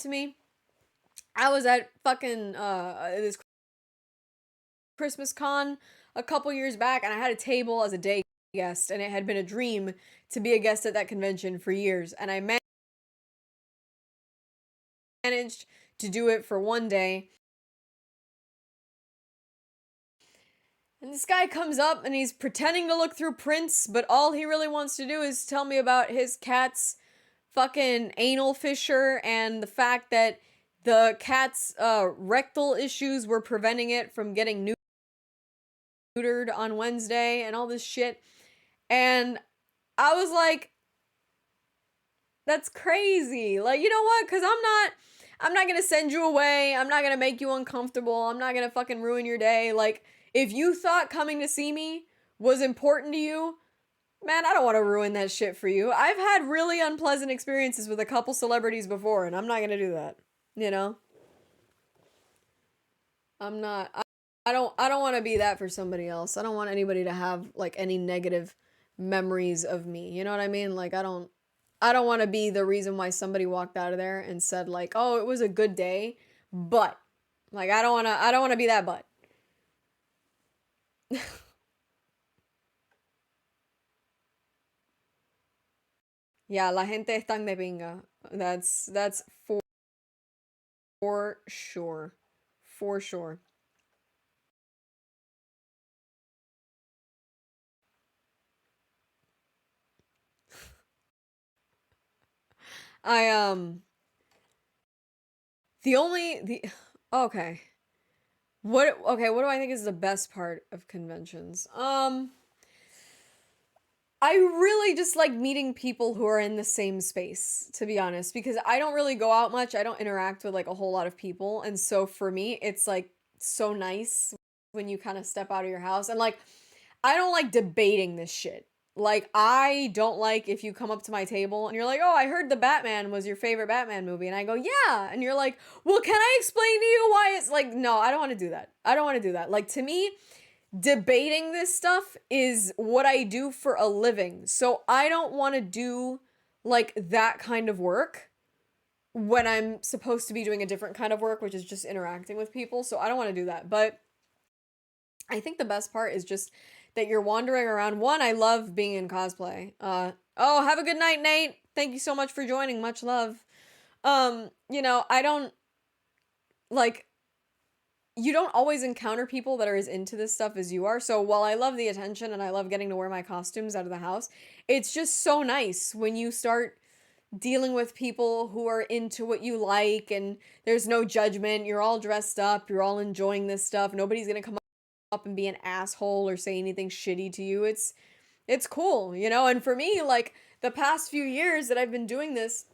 to me. I was at fucking this Christmas con a couple years back, and I had a table as a day guest, and it had been a dream to be a guest at that convention for years, and I managed to do it for one day. And this guy comes up and he's pretending to look through prints, but all he really wants to do is tell me about his cat's fucking anal fissure and the fact that the cat's rectal issues were preventing it from getting neutered on Wednesday and all this shit. And I was like, that's crazy. Like, you know what? Because I'm not gonna send you away. I'm not gonna make you uncomfortable. I'm not gonna fucking ruin your day. Like, if you thought coming to see me was important to you, man, I don't want to ruin that shit for you. I've had really unpleasant experiences with a couple celebrities before, and I'm not gonna do that. You know? I'm not. I don't want to be that for somebody else. I don't want anybody to have like any negative memories of me. You know what I mean? Like I don't want to be the reason why somebody walked out of there and said like, "Oh, it was a good day," but like I don't want to be that butt. Yeah, la gente es tan de pinga. That's for sure. For sure. I the okay. What do I think is the best part of conventions? I really just like meeting people who are in the same space, to be honest, because I don't really go out much. I don't interact with like a whole lot of people. And so for me, it's like so nice when you kind of step out of your house. And like, I don't like debating this shit. Like, I don't like if you come up to my table and you're like, "Oh, I heard the Batman was your favorite Batman movie." And I go, "Yeah." And you're like, "Well, can I explain to you why it's like, no, I don't want to do that. I don't want to do that." Like, to me, debating this stuff is what I do for a living. So I don't want to do like that kind of work when I'm supposed to be doing a different kind of work, which is just interacting with people. So I don't want to do that. But I think the best part is just that you're wandering around. One, I love being in cosplay. Oh, have a good night, Nate. Thank you so much for joining. Much love. I don't like you don't always encounter people that are as into this stuff as you are. So while I love the attention and I love getting to wear my costumes out of the house, it's just so nice when you start dealing with people who are into what you like and there's no judgment. You're all dressed up, you're all enjoying this stuff. Nobody's going to come up and be an asshole or say anything shitty to you. It's cool, you know? And for me, like the past few years that I've been doing this,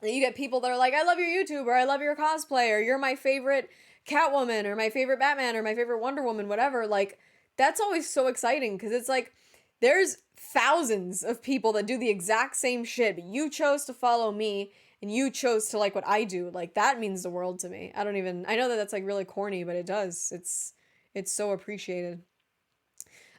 you get people that are like, "I love your YouTube," or "I love your cosplay," or "You're my favorite Catwoman," or "My favorite Batman," or "My favorite Wonder Woman," whatever. Like, that's always so exciting because it's like there's thousands of people that do the exact same shit, but you chose to follow me and you chose to like what I do. Like, that means the world to me. I know that that's like really corny, but it does. It's so appreciated.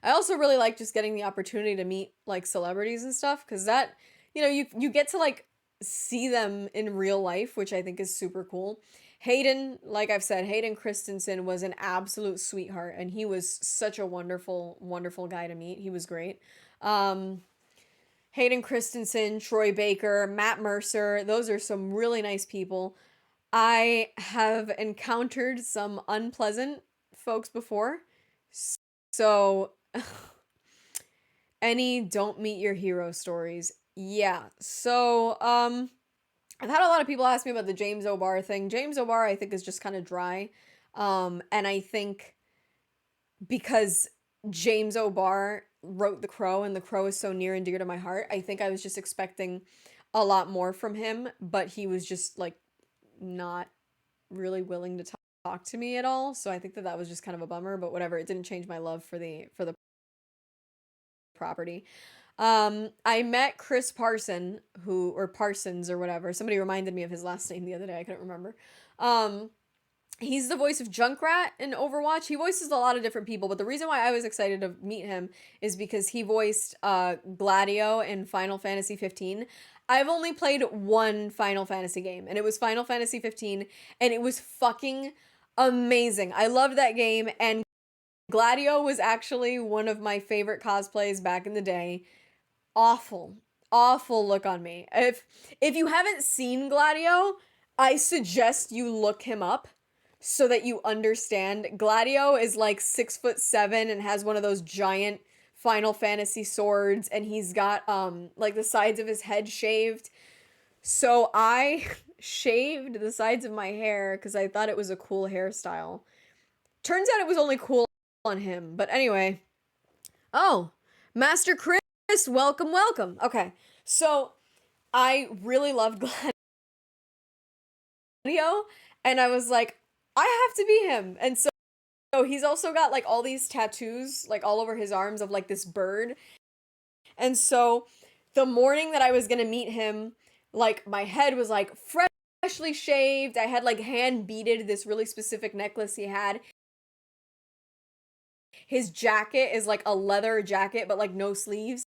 I also really like just getting the opportunity to meet like celebrities and stuff because that, you get to like see them in real life, which I think is super cool. Hayden, like I've said, Hayden Christensen was an absolute sweetheart and he was such a wonderful, wonderful guy to meet. He was great. Um, Hayden Christensen, Troy Baker, Matt Mercer, those are some really nice people. I have encountered some unpleasant folks before. So any don't meet your hero stories. Yeah. So, I've had a lot of people ask me about the James O'Barr thing. James O'Barr, I think, is just kind of dry. And I think because James O'Barr wrote The Crow and The Crow is so near and dear to my heart, I think I was just expecting a lot more from him, but he was just like not really willing to talk to me at all. So I think that that was just kind of a bummer, but whatever. It didn't change my love for the property. I met Chris Parson, or Parsons or whatever. Somebody reminded me of his last name the other day. I couldn't remember. Um, he's the voice of Junkrat in Overwatch. He voices a lot of different people, but the reason why I was excited to meet him is because he voiced Gladio in Final Fantasy 15. I've only played one Final Fantasy game, and it was Final Fantasy 15, and it was fucking amazing. I loved that game, and Gladio was actually one of my favorite cosplays back in the day. Awful, awful look on me. If you haven't seen Gladio, I suggest you look him up so that you understand. Gladio is like 6'7" and has one of those giant Final Fantasy swords, and he's got like the sides of his head shaved. So I shaved the sides of my hair because I thought it was a cool hairstyle. Turns out it was only cool on him. But anyway. Oh, Master Chris, welcome, welcome. Okay, so I really loved Gladio, and I was like, I have to be him. And so he's also got like all these tattoos like all over his arms of like this bird. And so the morning that I was gonna meet him, like my head was like freshly shaved. I had like hand beaded this really specific necklace he had. His jacket is like a leather jacket, but like no sleeves.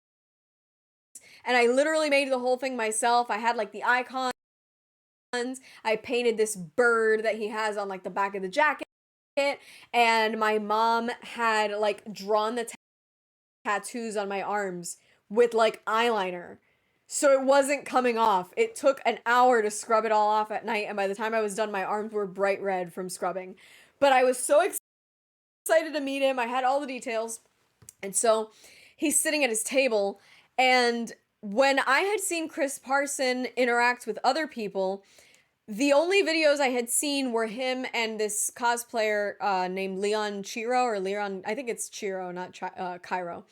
And I literally made the whole thing myself. I had like the icons. I painted this bird that he has on like the back of the jacket. And my mom had like drawn the tattoos on my arms with like eyeliner. So it wasn't coming off. It took an hour to scrub it all off at night. And by the time I was done, my arms were bright red from scrubbing. But I was so excited to meet him. I had all the details. And so he's sitting at his table. And when I had seen Chris Parson interact with other people, the only videos I had seen were him and this cosplayer named Leon Chiro, or Leon, I think it's Chiro, not Cairo.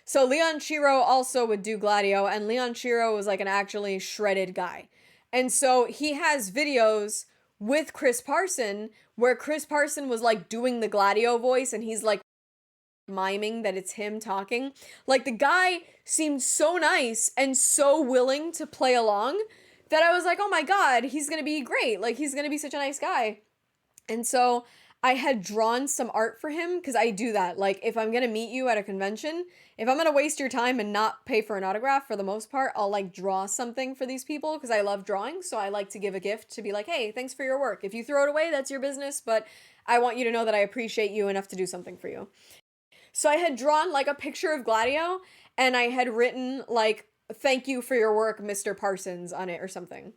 So Leon Chiro also would do Gladio, and Leon Chiro was like an actually shredded guy. And so he has videos with Chris Parson where Chris Parson was like doing the Gladio voice, and he's like miming that it's him talking. Like the guy seemed so nice and so willing to play along that I was like, oh my God, he's gonna be great. Like he's gonna be such a nice guy. And so I had drawn some art for him because I do that. Like if I'm gonna meet you at a convention, if I'm gonna waste your time and not pay for an autograph for the most part, I'll like draw something for these people because I love drawing. So I like to give a gift to be like, hey, thanks for your work. If you throw it away, that's your business, but I want you to know that I appreciate you enough to do something for you. So I had drawn like a picture of Gladio, and I had written like, thank you for your work, Mr. Parsons, on it or something.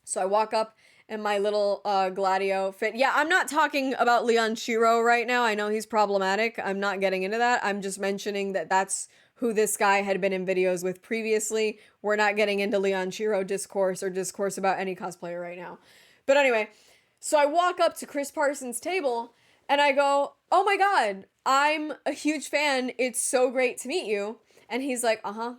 So I walk up in my little Gladio fit. Yeah, I'm not talking about Leon Chiro right now. I know he's problematic. I'm not getting into that. I'm just mentioning that that's who this guy had been in videos with previously. We're not getting into Leon Chiro discourse or discourse about any cosplayer right now. But anyway, so I walk up to Chris Parsons' table and I go, oh my God, I'm a huge fan. It's so great to meet you. And he's like, uh-huh.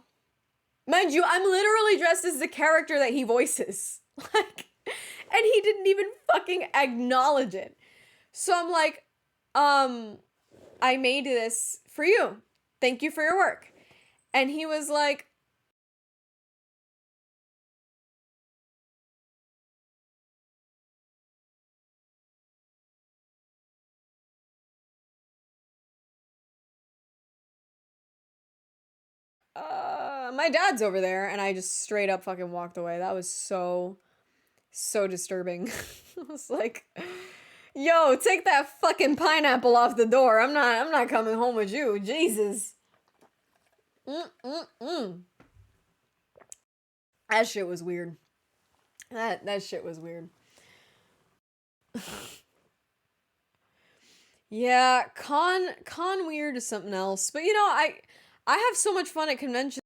Mind you, I'm literally dressed as the character that he voices. Like, and he didn't even fucking acknowledge it. So I'm like, I made this for you. Thank you for your work. And he was like, my dad's over there. And I just straight up fucking walked away. That was so disturbing. I was like, yo, take that fucking pineapple off the door. I'm not coming home with you. Jesus. That shit was weird. That shit was weird. Yeah, con weird is something else. But you know, I have so much fun at conventions.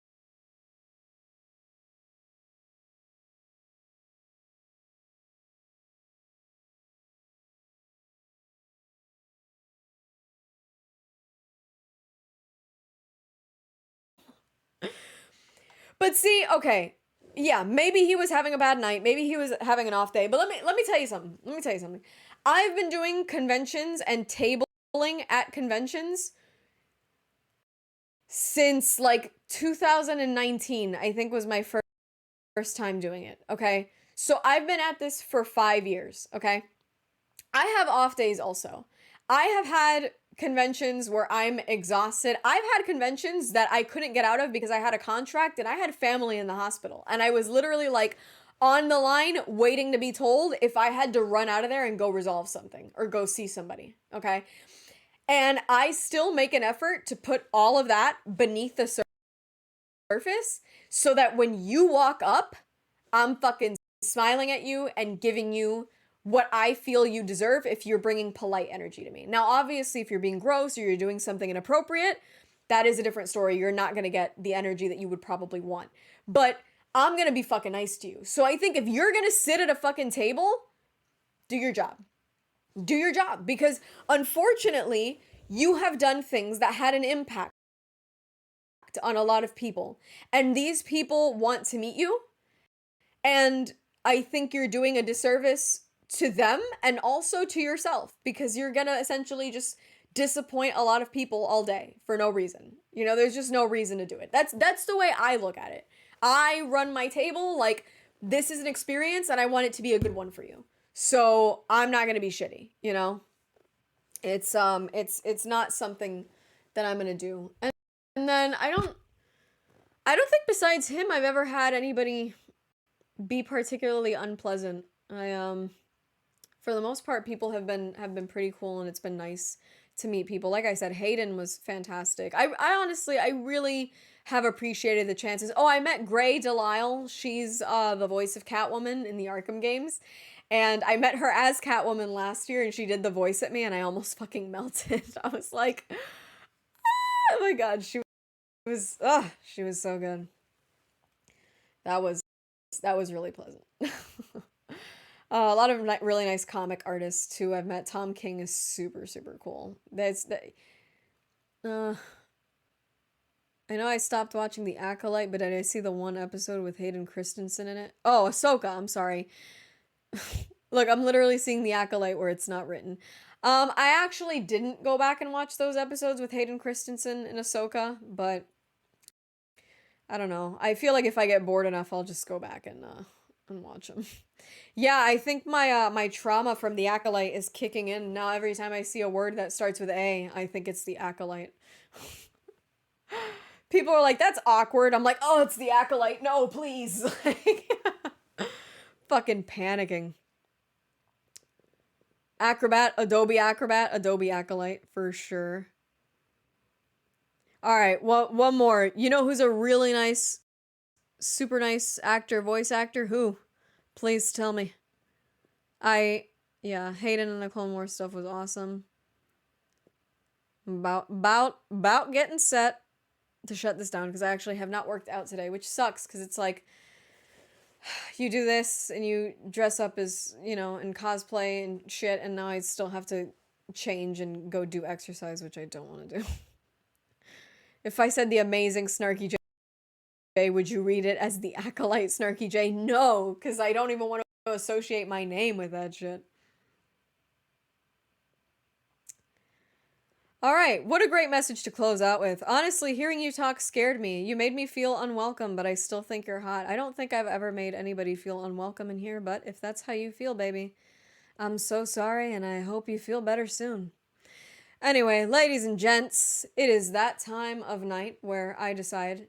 But see, okay. Yeah, maybe he was having a bad night. Maybe he was having an off day. But let me tell you something. Let me tell you something. I've been doing conventions and tabling at conventions since like 2019, I think was my first time doing it, okay? So I've been at this for 5 years, okay? I have off days also. I have had conventions where I'm exhausted. I've had conventions that I couldn't get out of because I had a contract and I had family in the hospital. And I was literally like on the line waiting to be told if I had to run out of there and go resolve something or go see somebody. Okay. And I still make an effort to put all of that beneath the surface so that when you walk up, I'm fucking smiling at you and giving you what I feel you deserve if you're bringing polite energy to me. Now, obviously, if you're being gross or you're doing something inappropriate, that is a different story. You're not going to get the energy that you would probably want. But I'm going to be fucking nice to you. So I think if you're going to sit at a fucking table, do your job. Do your job. Because unfortunately, you have done things that had an impact on a lot of people. And these people want to meet you. And I think you're doing a disservice to them and also to yourself because you're gonna essentially just disappoint a lot of people all day for no reason. You know, there's just no reason to do it. That's the way I look at it. I run my table like this is an experience and I want it to be a good one for you. So I'm not gonna be shitty, you know? It's not something that I'm gonna do. And then I don't think besides him I've ever had anybody be particularly unpleasant. For the most part, people have been pretty cool and it's been nice to meet people. Like I said, Hayden was fantastic. I honestly, I really have appreciated the chances. Oh, I met Gray Delisle. She's the voice of Catwoman in the Arkham games. And I met her as Catwoman last year and she did the voice at me and I almost fucking melted. I was like, oh my god, she was so good. That was really pleasant. A lot of really nice comic artists too. I've met Tom King is super cool. I know I stopped watching The Acolyte, but did I see the one episode with Hayden Christensen in it? Oh, Ahsoka. I'm sorry. Look, I'm literally seeing The Acolyte where it's not written. I actually didn't go back and watch those episodes with Hayden Christensen and Ahsoka, but I don't know. I feel like if I get bored enough, I'll just go back and watch them. Yeah, I think my trauma from The Acolyte is kicking in now. Every time I see a word that starts with A, I think it's The Acolyte. People are like, "That's awkward." I'm like, "Oh, it's The Acolyte. No, please." Fucking panicking. Adobe Acrobat, Adobe Acolyte for sure. All right, well, one more. You know who's a really nice, super nice actor, voice actor? Who? Please tell me. Yeah, Hayden and the Clone Wars stuff was awesome. About getting set to shut this down because I actually have not worked out today, which sucks because it's like you do this and you dress up as, you know, in cosplay and shit, and now I still have to change and go do exercise, which I don't want to do. If I said the amazing Snarky J, would you read it as the Acolyte Snarky J? No, because I don't even want to associate my name with that shit. All right, what a great message to close out with. Honestly, hearing you talk scared me. You made me feel unwelcome, but I still think you're hot. I don't think I've ever made anybody feel unwelcome in here, but if that's how you feel, baby, I'm so sorry, and I hope you feel better soon. Anyway, ladies and gents, it is that time of night where I decide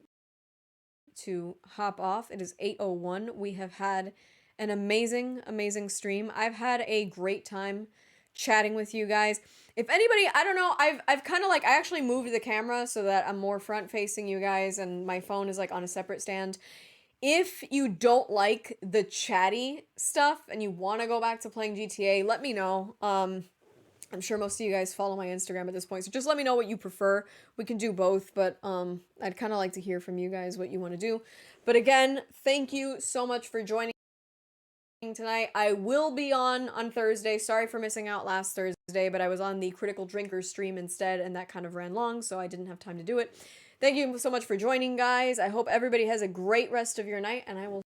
to hop off. It is 8:01. We have had an amazing stream. I've had a great time chatting with you guys. If anybody, I don't know, I've kind of like, I actually moved the camera so that I'm more front facing you guys and my phone is like on a separate stand. If you don't like the chatty stuff and you want to go back to playing GTA, let me know. I'm sure most of you guys follow my Instagram at this point, so just let me know what you prefer. We can do both, but I'd kind of like to hear from you guys what you want to do. But again, thank you so much for joining tonight. I will be on Thursday. Sorry for missing out last Thursday, but I was on the Critical Drinkers stream instead, and that kind of ran long, so I didn't have time to do it. Thank you so much for joining, guys. I hope everybody has a great rest of your night, and I will